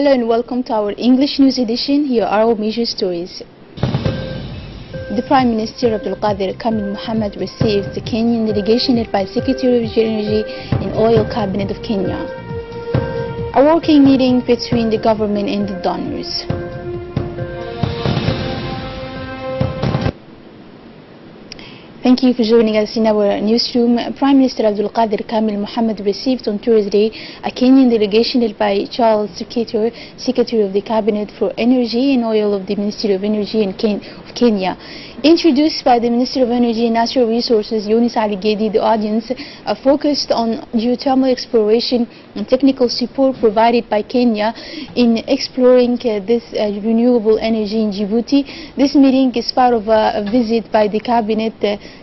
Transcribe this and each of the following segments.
Hello and welcome to our English news edition. Here are our major stories. The Prime Minister Abdul Qadir Kamil Mohammed received the Kenyan delegation led by Secretary of Energy and Oil Cabinet of Kenya. A working meeting between the government and the donors. Thank you for joining us in our newsroom. Prime Minister Abdul Qadir Kamil Mohammed received on Thursday a Kenyan delegation led by Charles Secretary of the Cabinet for Energy and Oil of the Ministry of Energy of Kenya. Introduced by the Minister of Energy and Natural Resources, Yunus Ali Gedi, the audience focused on geothermal exploration and technical support provided by Kenya in exploring this renewable energy in Djibouti. This meeting is part of a visit by the Cabinet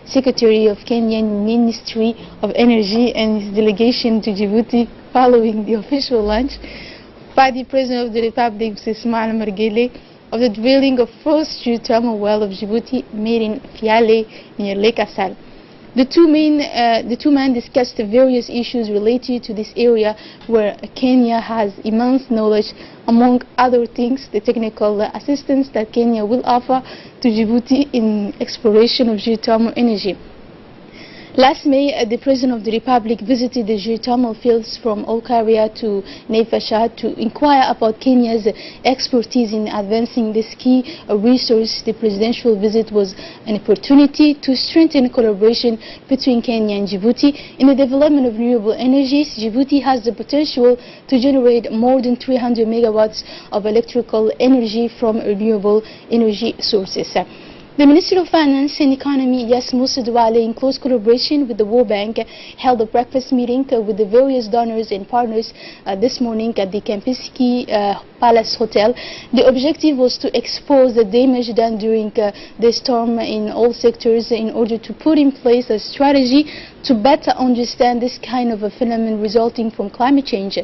Secretary of Kenyan Ministry of Energy and his delegation to Djibouti following the official launch by the President of the Republic, Ismail Margele, of the drilling of first geothermal well of Djibouti made in Fiale near Lake Assal. The two men discussed the various issues related to this area where Kenya has immense knowledge, among other things the technical assistance that Kenya will offer to Djibouti in exploration of geothermal energy. Last May, the President of the Republic visited the geothermal fields from Olkaria to Naivasha to inquire about Kenya's expertise in advancing this key resource. The presidential visit was an opportunity to strengthen collaboration between Kenya and Djibouti in the development of renewable energies. Djibouti has the potential to generate more than 300 megawatts of electrical energy from renewable energy sources. The Minister of Finance and Economy, Musa Duale, in close collaboration with the World Bank, held a breakfast meeting with the various donors and partners this morning at the Kempinski Palace Hotel. The objective was to expose the damage done during the storm in all sectors in order to put in place a strategy to better understand this kind of a phenomenon resulting from climate change.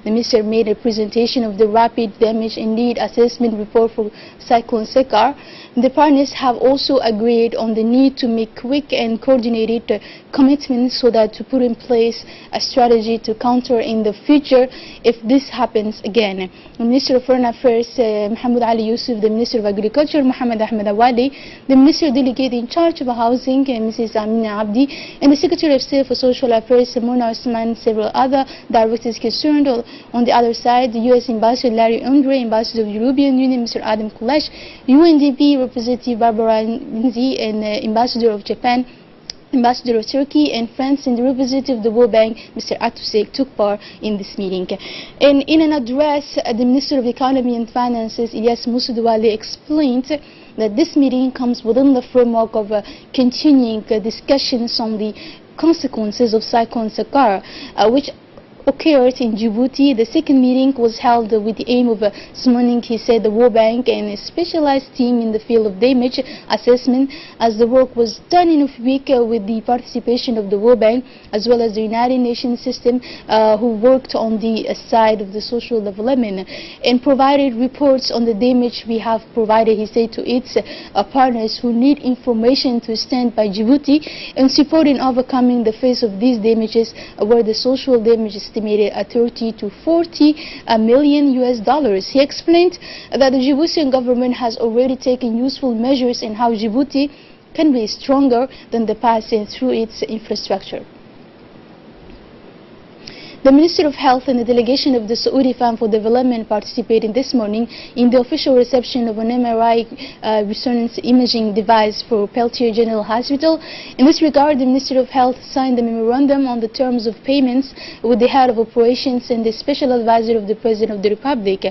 The Minister made a presentation of the rapid damage and need assessment report for Cyclone Sekar. The partners have also agreed on the need to make quick and coordinated commitments so that to put in place a strategy to counter in the future if this happens again. The Minister of Foreign Affairs, Mohammed Ali Yusuf, the Minister of Agriculture, Mohammed Ahmed Awali, the Minister Delegate in charge of Housing, Mrs. Amina Abdi, and the Secretary of State for Social Affairs, Mona Osman, several other directors concerned. On the other side, the U.S. Ambassador Larry Andre, Ambassador of the European Union, Mr. Adam Kulash, UNDP Representative Barbara Lindsay, and Ambassador of Japan, Ambassador of Turkey and France, and the representative of the World Bank, Mr. Atusek, took part in this meeting. And in an address, the Minister of Economy and Finances, Musa Duale, explained that this meeting comes within the framework of continuing discussions on the consequences of Cyclone Sekar, which occurred in Djibouti. The second meeting was held with the aim of summoning, he said, the World Bank and a specialized team in the field of damage assessment, as the work was done in a week with the participation of the World Bank as well as the United Nations system, who worked on the side of the social development and provided reports on the damage we have provided, he said, to its partners who need information to stand by Djibouti and support in overcoming the face of these damages, where the social damage is estimated at 30 to 40 million US dollars. He explained that the Djiboutian government has already taken useful measures in how Djibouti can be stronger than the past and through its infrastructure. The Minister of Health and the delegation of the Saudi Fund for Development participated this morning in the official reception of an MRI resonance imaging device for Peltier General Hospital. In this regard, the Minister of Health signed a memorandum on the terms of payments with the head of operations and the special advisor of the President of the Republic.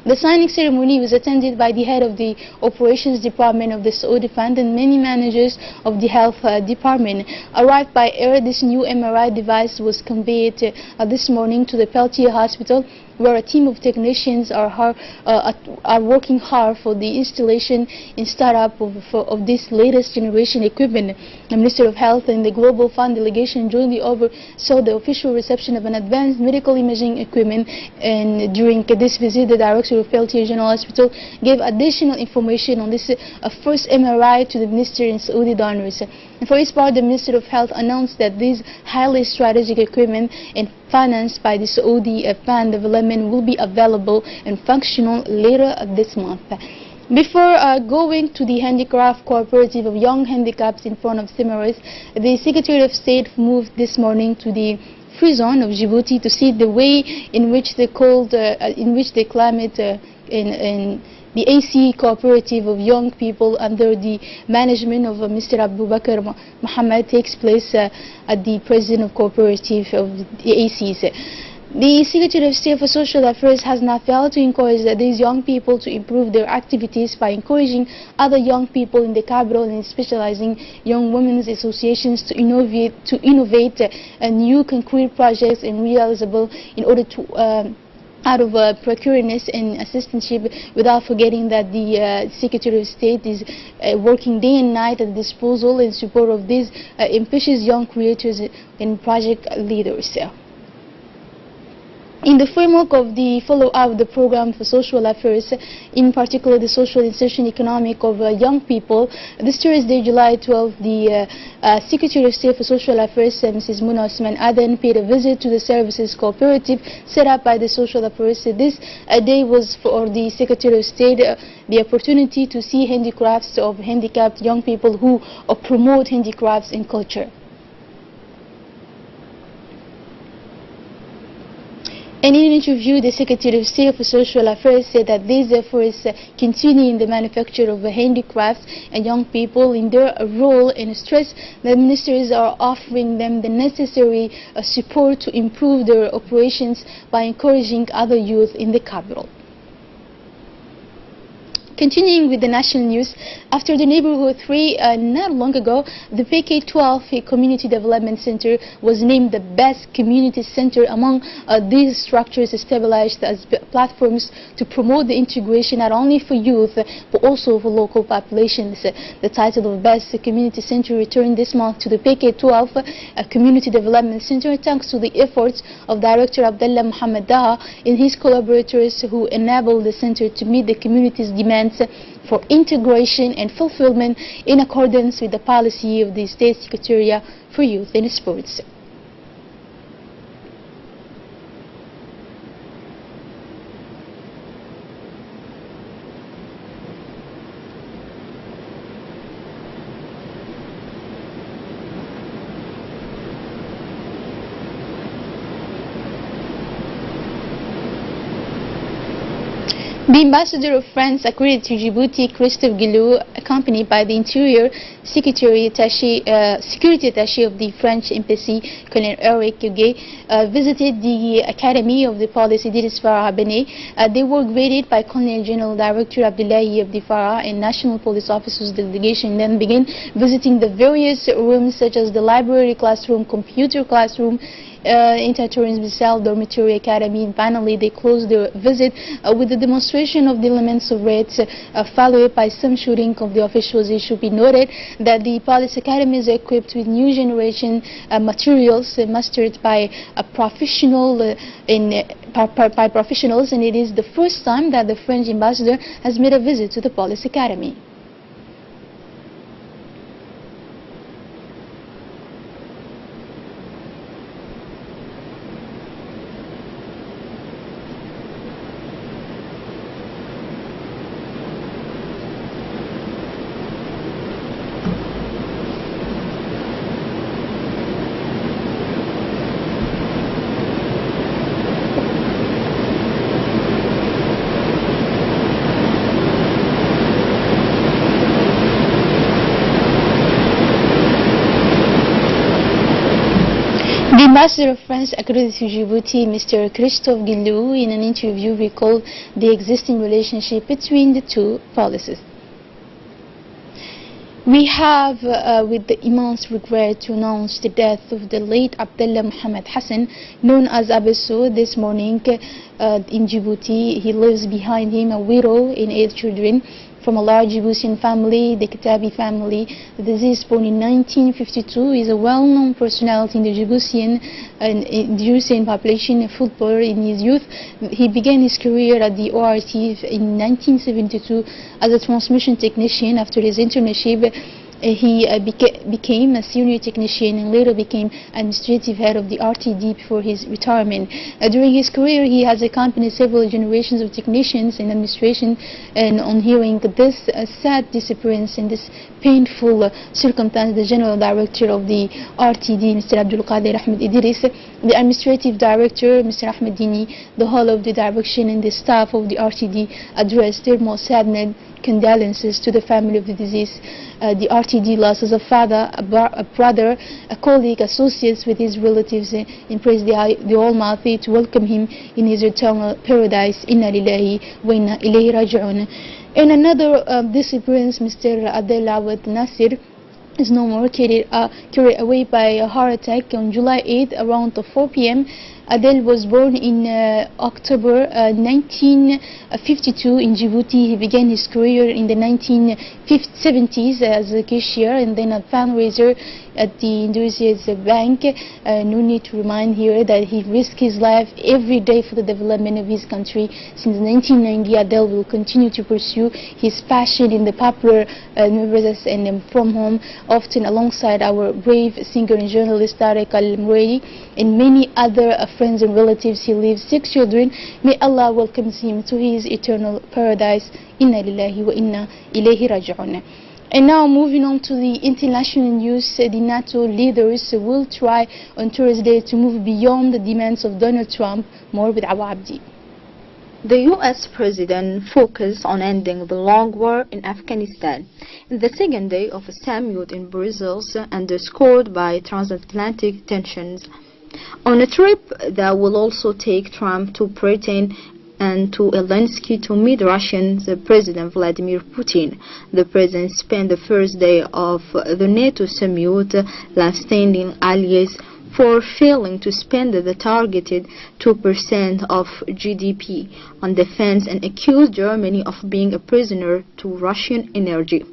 The signing ceremony was attended by the head of the operations department of the Saudi Fund and many managers of the health department. Arrived by air, this new MRI device was conveyed this morning to the Peltier Hospital, where a team of technicians are working hard for the installation and startup of this latest generation equipment. The Minister of Health and the Global Fund delegation jointly oversaw the official reception of an advanced medical imaging equipment, and during this visit, the Director of Peltier General Hospital gave additional information on this first MRI to the Minister and Saudi donors. For its part, the Minister of Health announced that this highly strategic equipment and financed by the Saudi Fan Development will be available and functional later this month. Before going to the Handicraft Cooperative of Young Handicaps in front of Semaris, the Secretary of State moved this morning to the Free Zone of Djibouti to see the way in which the climate in the AC Cooperative of Young People under the management of Mr. Abu Bakr Muhammad takes place at the President of Cooperative of the ACs. The Secretary of State for Social Affairs has not failed to encourage these young people to improve their activities by encouraging other young people in the capital and specializing young women's associations to innovate new concrete projects and realizable in order to out of precariness and assistantship, without forgetting that the Secretary of State is working day and night at the disposal and support of these ambitious young creators and project leaders. In the framework of the follow-up of the program for social affairs, in particular the social insertion economic of young people, this Thursday, July 12, the Secretary of State for Social Affairs, Mrs. Muna Osman Aden, paid a visit to the services cooperative set up by the social affairs. This day was for the Secretary of State the opportunity to see handicrafts of handicapped young people who promote handicrafts and culture. In an interview, the Secretary of State for Social Affairs said that these efforts continue in the manufacture of handicrafts and young people in their role, and stress that ministers are offering them the necessary support to improve their operations by encouraging other youth in the capital. Continuing with the national news, after the Neighborhood 3 not long ago, the PK12 Community Development Center was named the best community center among these structures established as platforms to promote the integration not only for youth but also for local populations. The title of Best Community Center returned this month to the PK12 Community Development Center thanks to the efforts of Director Abdullah Muhammad Daha and his collaborators who enabled the center to meet the community's demands for integration and fulfillment in accordance with the policy of the State Secretariat for Youth and Sports. The Ambassador of France accredited to Djibouti, Christophe Guillou, accompanied by the Interior Security Attaché of the French Embassy, Colonel Eric Huguet, visited the Academy of the Police Idris Farah Benet. They were greeted by Colonel General Director Abdullahi of the Farah and National Police Officers Delegation, then began visiting the various rooms such as the library classroom, computer classroom, inter-tourism cell, dormitory academy, and finally they closed their visit with the demonstration of the elements of raids followed by some shooting of the officials. It should be noted that the police academy is equipped with new generation materials mastered by professionals, and it is the first time that the French ambassador has made a visit to the police academy. The Ambassador of France accredited to Djibouti, Mr. Christophe Guillou, in an interview recalled the existing relationship between the two policies. We have, with the immense regret, to announce the death of the late Abdullah Muhammad Hassan, known as Abesso, this morning in Djibouti. He leaves behind him a widow and 8 children from a large Djiboutian family, the Katabi family. The deceased, born in 1952, is a well-known personality in the Djiboutian population, a footballer in his youth. He began his career at the ORT in 1972 as a transmission technician. After his internship, became a senior technician and later became administrative head of the RTD before his retirement. During his career, he has accompanied several generations of technicians in administration, and on hearing this sad disappearance in this painful circumstance, the general director of the RTD, Mr. Abdul Qadir Ahmed Idris, the administrative director, Mr. Ahmed Dini, the whole of the direction and the staff of the RTD addressed their most saddened condolences to the family of the deceased. The RTD losses a father, a brother, a colleague, associates with his relatives, and praise the Almighty to welcome him in his eternal paradise. Inna lillahi wa inna ilayhi raji'un. In another disappearance, Mr. Adel Awad Nasir is no more, carried away by a heart attack on July 8 around 4 p.m. Adel was born in October 1952 in Djibouti. He began his career in the 1970s as a cashier and then a fundraiser at the Indonesia's bank. No need to remind here that he risked his life every day for the development of his country. Since 1990, Adel will continue to pursue his passion in the popular novels and from home, often alongside our brave singer and journalist Tariq Al-Muradi and many other friends and relatives. He leaves 6 children. May Allah welcome him to his eternal paradise. Inna lillahi wa inna ilayhi raji'un. And now moving on to the international news, the NATO leaders will try on Thursday to move beyond the demands of Donald Trump. More with Awa Abdi. The U.S. president focused on ending the long war in Afghanistan in the second day of a summit in Brussels, underscored by transatlantic tensions. On a trip that will also take Trump to Britain and to Zelensky to meet Russian President Vladimir Putin. The president spent the first day of the NATO summit lasting Anglais for failing to spend the targeted 2% of GDP on defense and accused Germany of being a prisoner to Russian energy.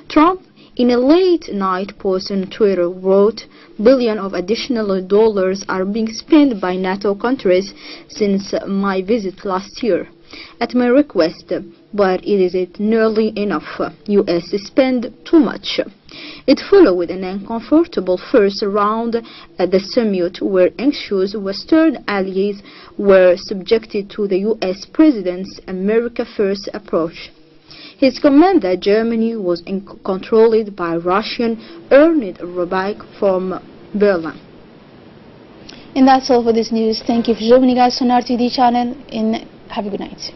Trump, in a late-night post on Twitter, wrote, "Billions of additional dollars are being spent by NATO countries since my visit last year, at my request, but it isn't nearly enough. US spend too much." It followed an uncomfortable first round at the summit where anxious Western allies were subjected to the US president's America First approach. His comment that Germany was controlled by Russian earned a rebuke from Berlin. And that's all for this news. Thank you for joining us on RTD channel and have a good night.